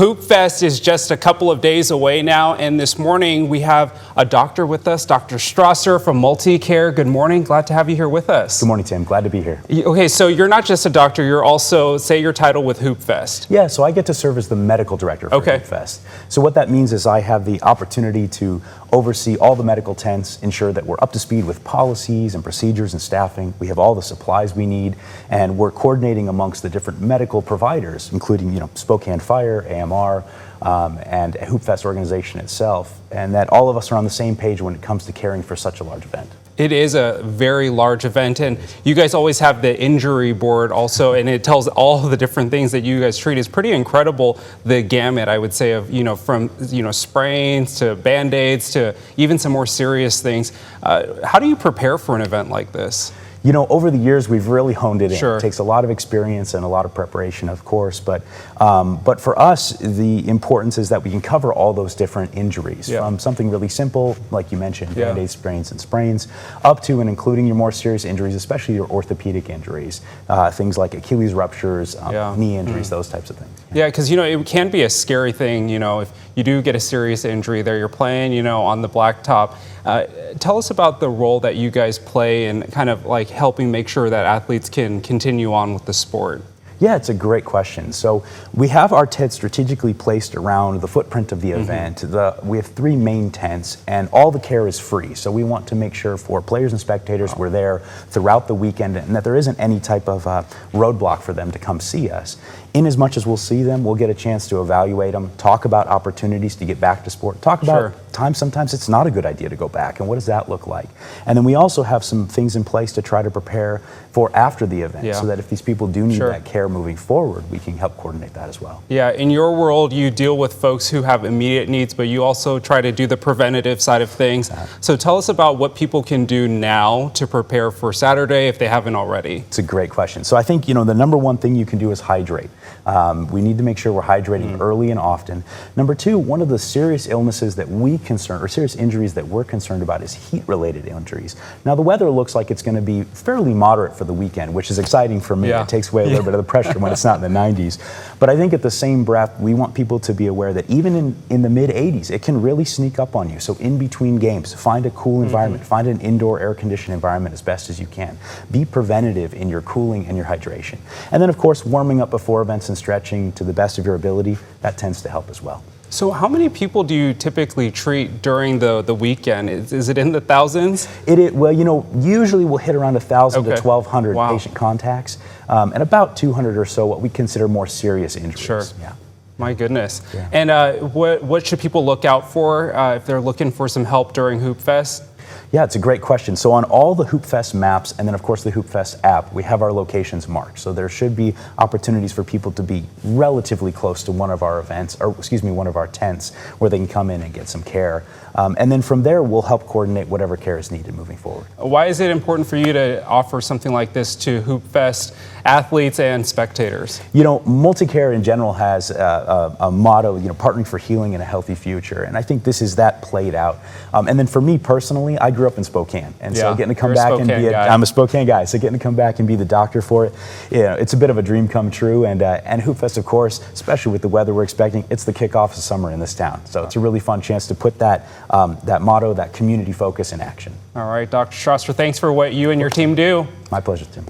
Hoopfest is just a couple of days away now, and this morning we have a doctor with us, Dr. Strasser from MultiCare. Good morning, glad to have you here with us. Good morning, Tim, glad to be here. Okay, so you're not just a doctor, you're also, say your title with Hoopfest. Yeah, so I get to serve as the medical director for Hoopfest. So what that means is I have the opportunity to oversee all the medical tents, ensure that we're up to speed with policies and procedures and staffing. We have all the supplies we need, and we're coordinating amongst the different medical providers, including, Spokane Fire, AMR, and Hoopfest organization itself, and that all of us are on the same page when it comes to caring for such a large event. It is a very large event, and you guys always have the injury board also, and it tells all the different things that you guys treat. It's pretty incredible, the gamut, I would say, of, from, sprains to Band-Aids to even some more serious things. How do you prepare for an event like this? Over the years, we've really honed it in. Sure. It takes a lot of experience and a lot of preparation, of course, but for us, the importance is that we can cover all those different injuries, from something really simple, like you mentioned, Band-Aid sprains and sprains, up to and including your more serious injuries, especially your orthopedic injuries, things like Achilles ruptures, knee injuries, those types of things. Yeah, because, it can be a scary thing, if you do get a serious injury there, you're playing, on the blacktop. Tell us about the role that you guys play in kind of like helping make sure that athletes can continue on with the sport. Yeah, it's a great question. So we have our tents strategically placed around the footprint of the event. We have 3 main tents, and all the care is free. So we want to make sure for players and spectators we're there throughout the weekend, and that there isn't any type of roadblock for them to come see us. In as much as we'll see them, we'll get a chance to evaluate them, talk about opportunities to get back to sport, talk about times sometimes it's not a good idea to go back, and what does that look like? And then we also have some things in place to try to prepare for after the event, so that if these people do need that care moving forward, we can help coordinate that as well. Yeah, in your world, you deal with folks who have immediate needs, but you also try to do the preventative side of things. So tell us about what people can do now to prepare for Saturday if they haven't already. It's a great question. So I think, the number one thing you can do is hydrate. We need to make sure we're hydrating early and often. Number 2, one of the serious illnesses that serious injuries that we're concerned about is heat-related injuries. Now, the weather looks like it's going to be fairly moderate for the weekend, which is exciting for me. It takes away a little bit of the pressure when it's not in the 90s. But I think at the same breath, we want people to be aware that even in the mid-80s, it can really sneak up on you. So in between games, find a cool environment, find an indoor air-conditioned environment as best as you can. Be preventative in your cooling and your hydration. And then, of course, warming up before events and stretching to the best of your ability, that tends to help as well. So how many people do you typically treat during the weekend? Is it in the thousands? Well, usually we'll hit around 1,000 to 1,200 patient contacts, and about 200 or so what we consider more serious injuries. Yeah. My goodness. And what should people look out for if they're looking for some help during Hoopfest? Yeah, it's a great question. So on all the Hoopfest maps, and then of course the Hoopfest app, we have our locations marked. So there should be opportunities for people to be relatively close to one of our events, or one of our tents, where they can come in and get some care. And then from there, we'll help coordinate whatever care is needed moving forward. Why is it important for you to offer something like this to Hoopfest athletes and spectators? MultiCare in general has a motto, partnering for healing and a healthy future. And I think this is that played out. And then for me personally, I grew up in Spokane. And so getting to come back and I'm a Spokane guy, so getting to come back and be the doctor for it, it's a bit of a dream come true. And Hoopfest, of course, especially with the weather we're expecting, it's the kickoff of summer in this town. So it's a really fun chance to put that motto, that community focus in action. All right, Dr. Strasser, thanks for what you and your team do. My pleasure, Tim.